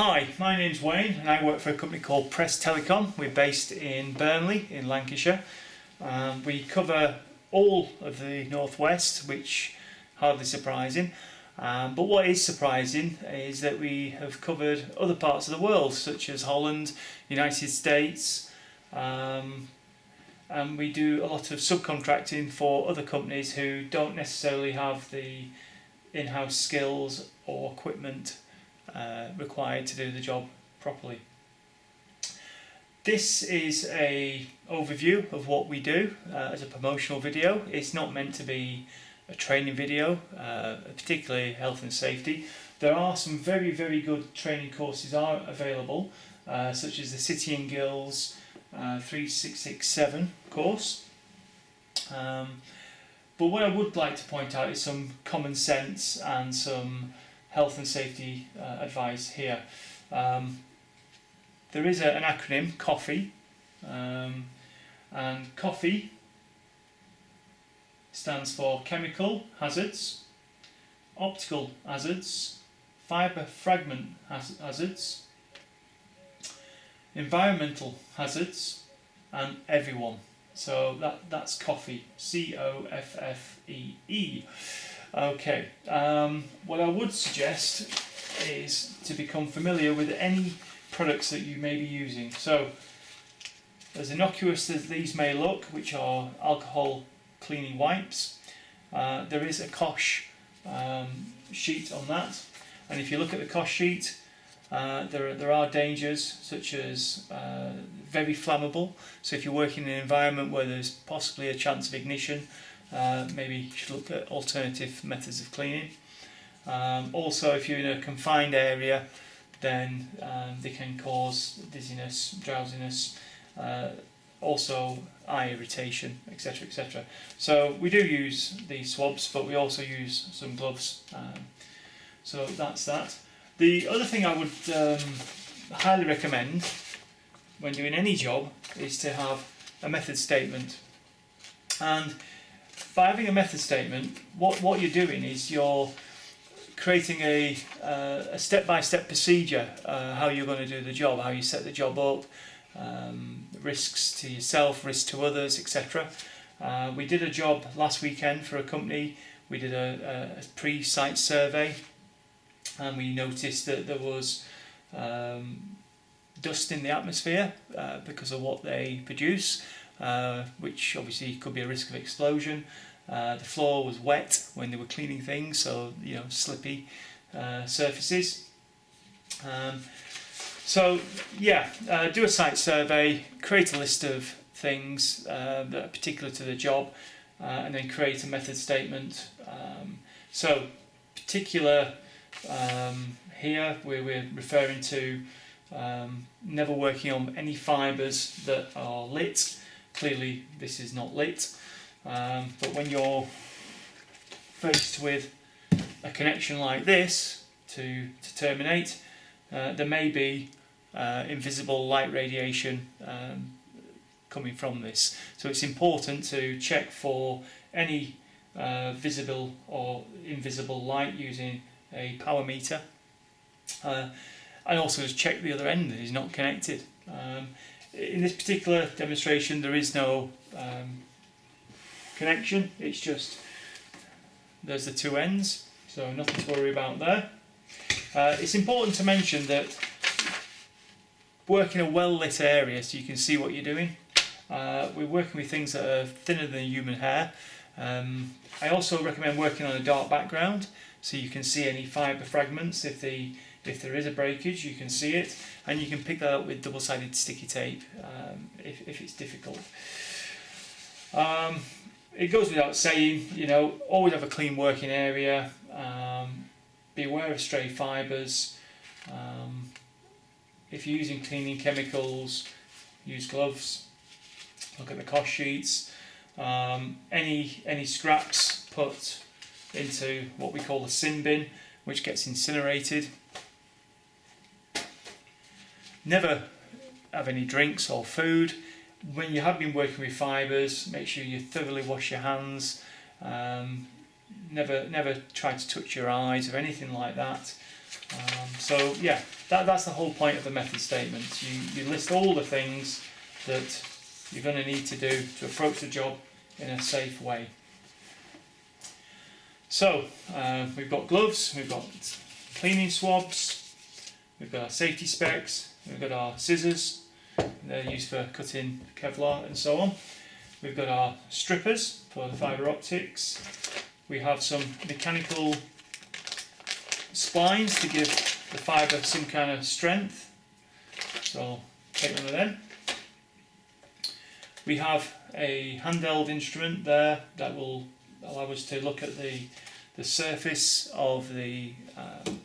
Hi, my name's Wayne and I work for a company called Press Telecom. We're based in Burnley in Lancashire. We cover all of the northwest, which hardly surprising. But what is surprising is that we have covered other parts of the world, such as Holland, United States, and we do a lot of subcontracting for other companies who don't necessarily have the in-house skills or equipment required to do the job properly. This is an overview of what we do as a promotional video. It's not meant to be a training video, particularly health and safety. There are some very good training courses are available, such as the City and Guilds 3667 course. But what I would like to point out is some common sense and some health and safety advice here. There is an acronym, COSHH, and COSHH stands for chemical hazards, optical hazards, fibre fragment hazards, environmental hazards, and everyone. So that's COSHH, COFFEE. Okay, what I would suggest is to become familiar with any products that you may be using. So, as innocuous as these may look, which are alcohol cleaning wipes, there is a COSHH sheet on that, and if you look at the COSHH sheet, there are dangers such as very flammable. So if you're working in an environment where there's possibly a chance of ignition, maybe you should look at alternative methods of cleaning. Also, if you're in a confined area, then they can cause dizziness, drowsiness, also eye irritation, etc, etc. So we do use these swabs, but we also use some gloves. So that's that. The other thing I would highly recommend when doing any job is to have a method statement. And by having a method statement, what you're doing is you're creating a step-by-step procedure, how you're going to do the job, how you set the job up, risks to yourself, risks to others, etc. We did a job last weekend for a company. We did a pre-site survey, and we noticed that there was dust in the atmosphere because of what they produce, which obviously could be a risk of explosion. The floor was wet when they were cleaning things, so slippy surfaces. So yeah, do a site survey, create a list of things that are particular to the job, and then create a method statement. So particular here we're referring to never working on any fibres that are lit. Clearly this is not lit, but when you're faced with a connection like this to terminate, there may be invisible light radiation coming from this. So it's important to check for any visible or invisible light using a power meter, and also just check the other end that is not connected. In this particular demonstration there is no connection, it's just there's the two ends, so nothing to worry about there. It's important to mention that work in a well lit area so you can see what you're doing. We're working with things that are thinner than human hair. I also recommend working on a dark background so you can see any fibre fragments. If there is a breakage, you can see it, and you can pick that up with double-sided sticky tape if it's difficult. It goes without saying, always have a clean working area. Be aware of stray fibres. If you're using cleaning chemicals, use gloves. Look at the COSHH sheets. Any scraps put into what we call the sin bin, which gets incinerated. Never have any drinks or food. When you have been working with fibres, make sure you thoroughly wash your hands. Never try to touch your eyes or anything like that. So yeah, that's the whole point of the method statement. You list all the things that you're going to need to do to approach the job in a safe way. So we've got gloves, we've got cleaning swabs, we've got our safety specs, we've got our scissors, they're used for cutting Kevlar and so on. We've got our strippers for the fibre optics. We have some mechanical splines to give the fibre some kind of strength. So I'll take one of them. We have a handheld instrument there that will allow us to look at the surface of the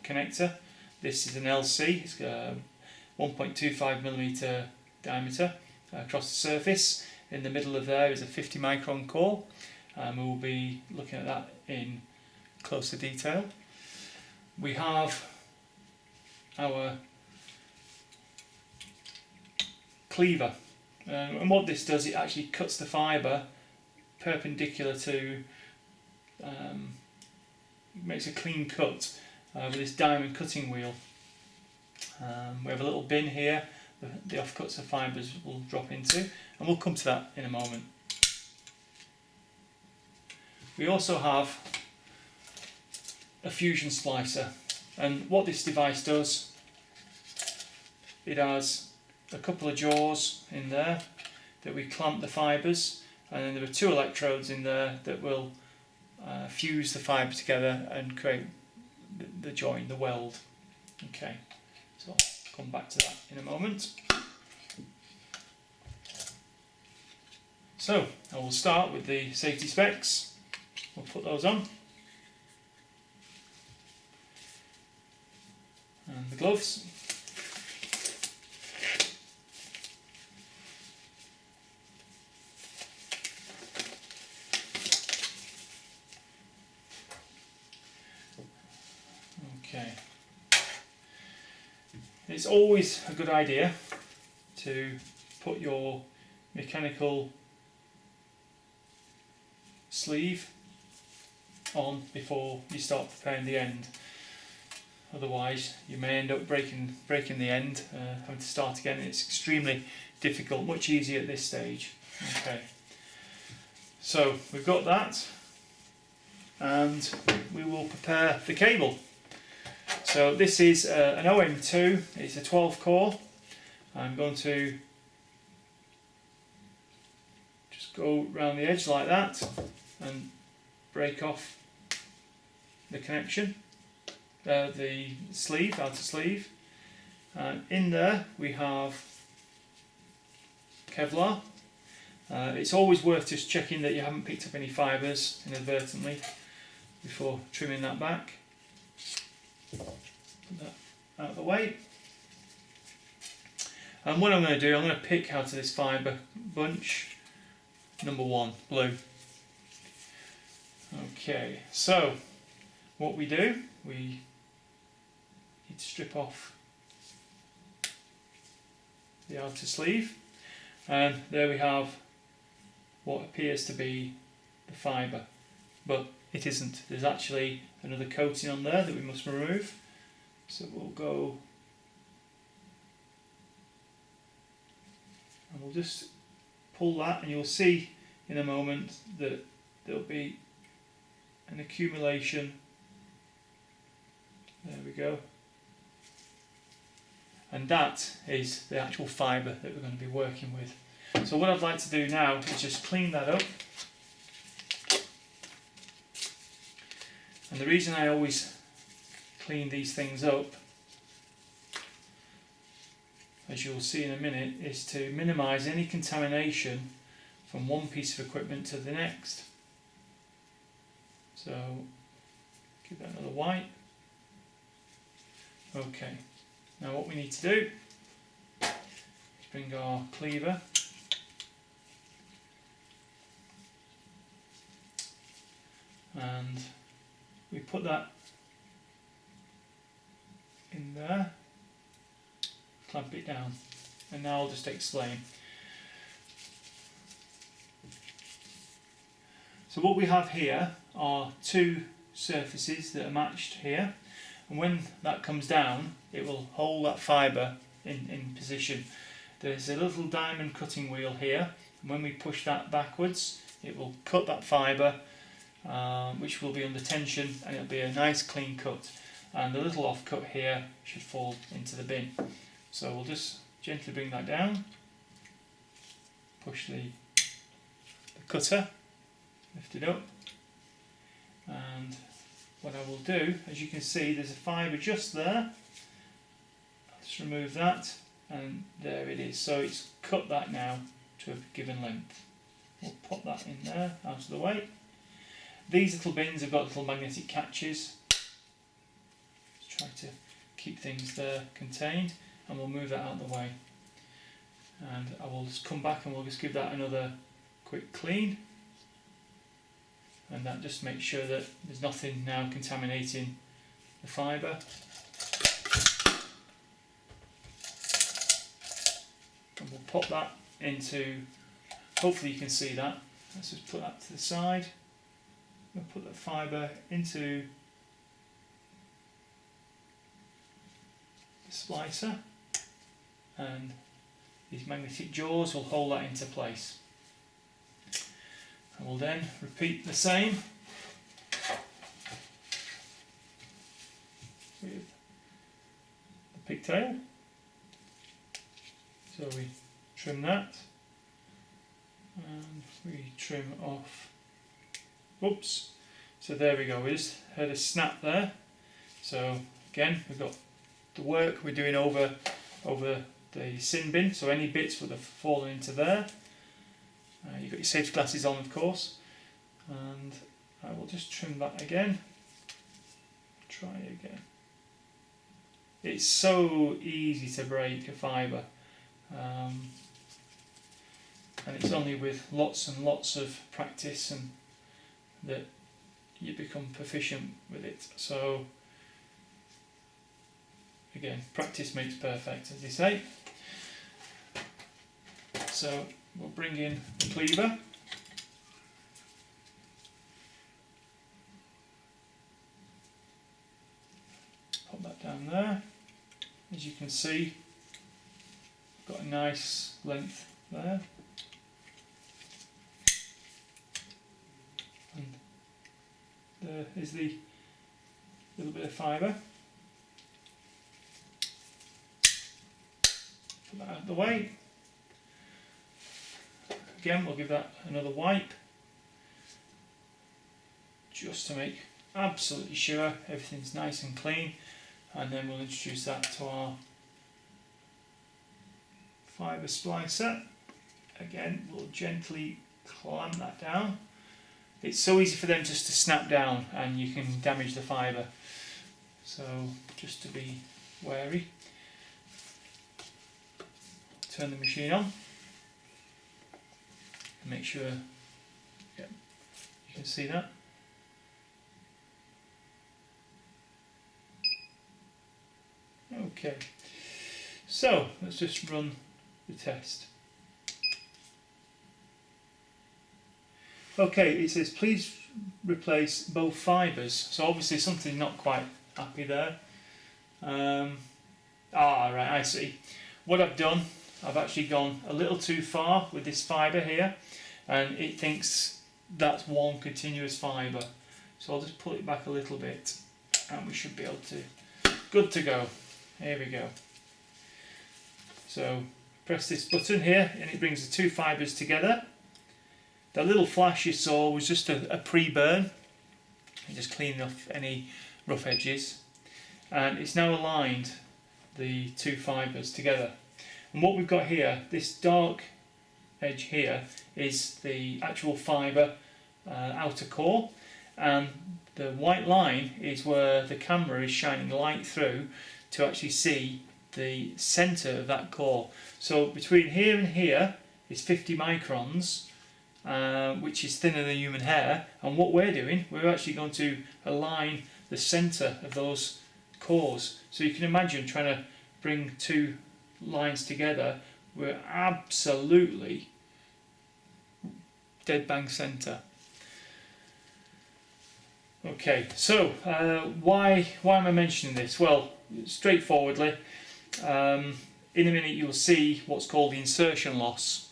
connector. This is an LC, it's got a 1.25mm diameter across the surface. In the middle of there is a 50 micron core. We will be looking at that in closer detail. We have our cleaver, and what this does, it actually cuts the fibre perpendicular to, makes a clean cut with this diamond cutting wheel. We have a little bin here, the offcuts of fibres will drop into, and we'll come to that in a moment. We also have a fusion splicer, and what this device does, it has a couple of jaws in there that we clamp the fibres, and then there are two electrodes in there that will fuse the fibre together and create the join, the weld. Okay, so I'll come back to that in a moment. So I will start with the safety specs. We'll put those on. And the gloves. Okay. It's always a good idea to put your mechanical sleeve on before you start preparing the end. Otherwise you may end up breaking the end, having to start again. It's extremely difficult, much easier at this stage. Okay, so we've got that, and we will prepare the cable. So this is an OM2, it's a 12 core. I'm going to just go around the edge like that and break off the connection, the sleeve, outer sleeve. In there we have Kevlar. It's always worth just checking that you haven't picked up any fibres inadvertently before trimming that back. Put that out of the way. And what I'm going to do, I'm going to pick out of this fibre bunch number 1, blue. Okay, so what we do, we need to strip off the outer sleeve, and there we have what appears to be the fibre, but it isn't. There's actually another coating on there that we must remove. So we'll go and we'll just pull that, and you'll see in a moment that there'll be an accumulation. There we go. And that is the actual fibre that we're going to be working with. So what I'd like to do now is just clean that up. And the reason I always clean these things up, as you'll see in a minute, is to minimise any contamination from one piece of equipment to the next. So give that another wipe. Okay, now what we need to do is bring our cleaver and we put that in there, clamp it down, and now I'll just explain. So what we have here are two surfaces that are matched here, and when that comes down it will hold that fibre in position. There's a little diamond cutting wheel here, and when we push that backwards it will cut that fibre, which will be under tension, and it'll be a nice clean cut, and the little off cut here should fall into the bin. So we'll just gently bring that down, push the cutter, lift it up, and what I will do, as you can see, there's a fibre just there. I'll just remove that, and there it is. So it's cut that now to a given length. We'll pop that in there, out of the way. These little bins have got little magnetic catches. Just try to keep things there contained, and we'll move that out of the way. And I will just come back and we'll just give that another quick clean, and that just makes sure that there's nothing now contaminating the fibre. And we'll pop that into, hopefully you can see that. Let's just put that to the side. We'll put that fibre into the splicer, and these magnetic jaws will hold that into place. And we'll then repeat the same with the pigtail. So we trim that, and we trim off. Oops! So there we go. We just had a snap there. So again, we've got the work we're doing over the sin bin. So any bits would have fallen into there. You've got your safety glasses on, of course, and I will just trim that again. Try again. It's so easy to break a fibre, and it's only with lots and lots of practice and that you become proficient with it. So again, practice makes perfect, as they say. So we'll bring in the cleaver. Pop that down there. As you can see, got a nice length there. And there is the little bit of fibre. Put that out of the way. Again, we'll give that another wipe, just to make absolutely sure everything's nice and clean, and then we'll introduce that to our fibre splicer. Again, we'll gently clamp that down. It's so easy for them just to snap down and you can damage the fibre, so just to be wary. Turn the machine on. Make sure, yeah, you can see that. Okay, so let's just run the test. Okay, it says please replace both fibres. So obviously something not quite happy there. Right, I see. What I've done, I've actually gone a little too far with this fibre here, and it thinks that's one continuous fibre. So I'll just pull it back a little bit, and we should be able to, good to go. Here we go. So press this button here, and it brings the two fibres together. That little flash you saw was just a pre-burn, just cleaning off any rough edges, and it's now aligned the two fibres together. And what we've got here, this dark edge here, is the actual fibre outer core, and the white line is where the camera is shining light through to actually see the centre of that core. So between here and here is 50 microns, which is thinner than human hair, and what we're doing, we're actually going to align the centre of those cores. So you can imagine trying to bring two lines together, we're absolutely dead bang centre. Okay, so why am I mentioning this? Well, straightforwardly, in a minute you'll see what's called the insertion loss.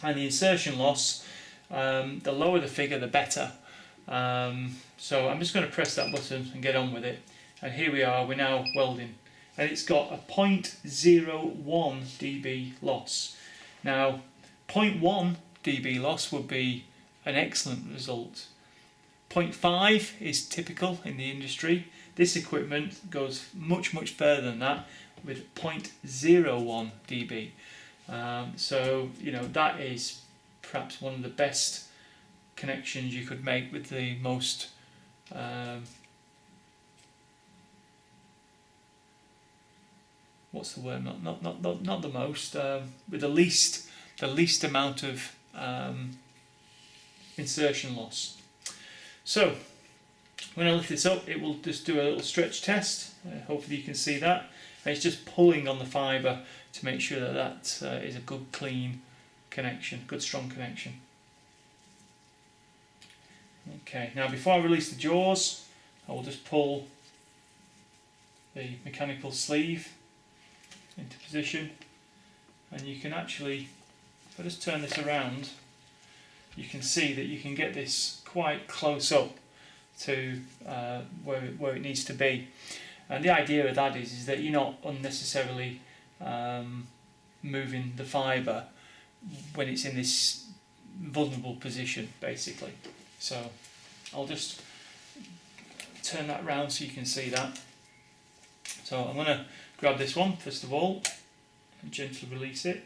And the insertion loss, the lower the figure the better. So I'm just going to press that button and get on with it. And here we are, we're now welding. And it's got a 0.01 dB loss. Now, 0.1 dB loss would be an excellent result. 0.5 is typical in the industry. This equipment goes much further than that with 0.01 dB. So you know, that is perhaps one of the best connections you could make with the most what's the word? Not the most, with the least amount of insertion loss. So when I lift this up, it will just do a little stretch test. Hopefully you can see that. And it's just pulling on the fibre to make sure that that is a good clean connection, good strong connection. Okay, now before I release the jaws, I will just pull the mechanical sleeve into position, and you can actually, if I just turn this around, you can see that you can get this quite close up to where it needs to be. And the idea of that is that you're not unnecessarily moving the fibre when it's in this vulnerable position, basically. So I'll just turn that round so you can see that. So I'm going to grab this one first of all and gently release it,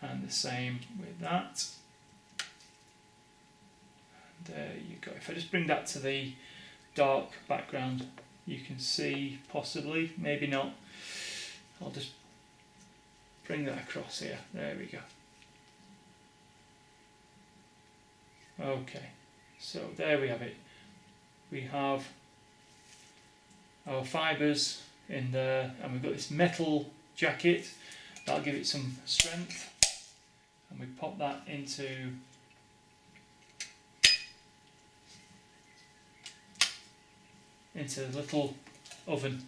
and the same with that. There you go. If I just bring that to the dark background, you can see possibly, maybe not. I'll just bring that across here. There we go. Okay, so there we have it. We have our fibres in there, and we've got this metal jacket that'll give it some strength, and we pop that into the little oven,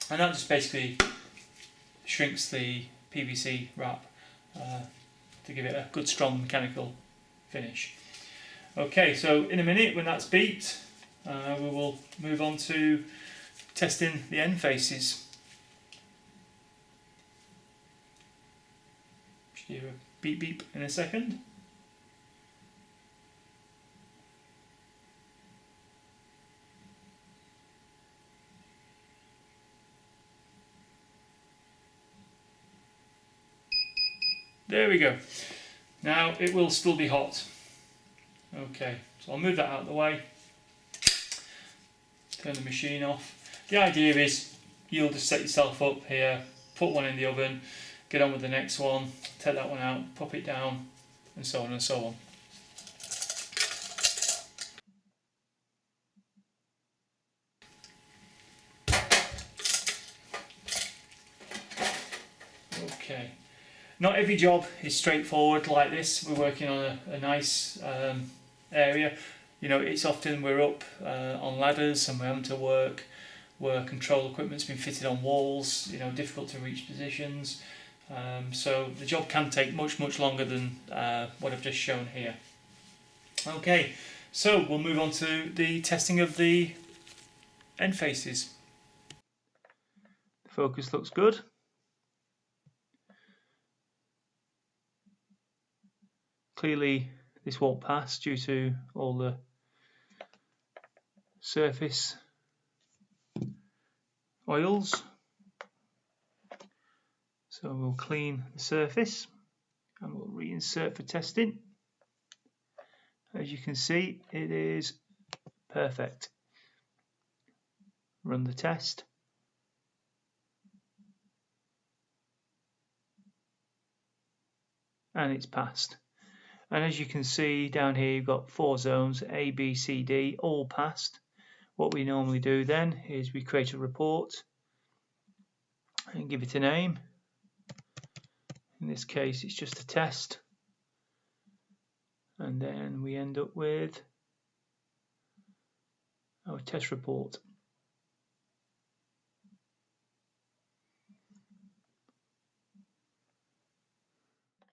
and that just basically shrinks the PVC wrap to give it a good strong mechanical finish. Okay, so in a minute when that's beeped, we will move on to testing the end faces. Should hear a beep beep in a second. There we go. Now it will still be hot. Okay, so I'll move that out of the way. Turn the machine off. The idea is you'll just set yourself up here, put one in the oven, get on with the next one, take that one out, pop it down, and so on and so on. Okay. Not every job is straightforward like this. We're working on a nice area. You know, it's often we're up on ladders and we're having to work where control equipment's been fitted on walls, you know, difficult to reach positions. So the job can take much longer than what I've just shown here. Okay, so we'll move on to the testing of the end faces. The focus looks good. Clearly this won't pass due to all the surface oils. So we'll clean the surface and we'll reinsert for testing. As you can see, it is perfect. Run the test. And it's passed. And as you can see down here, you've got 4 zones, A, B, C, D, all passed. What we normally do then is we create a report and give it a name. In this case, it's just a test. And then we end up with our test report.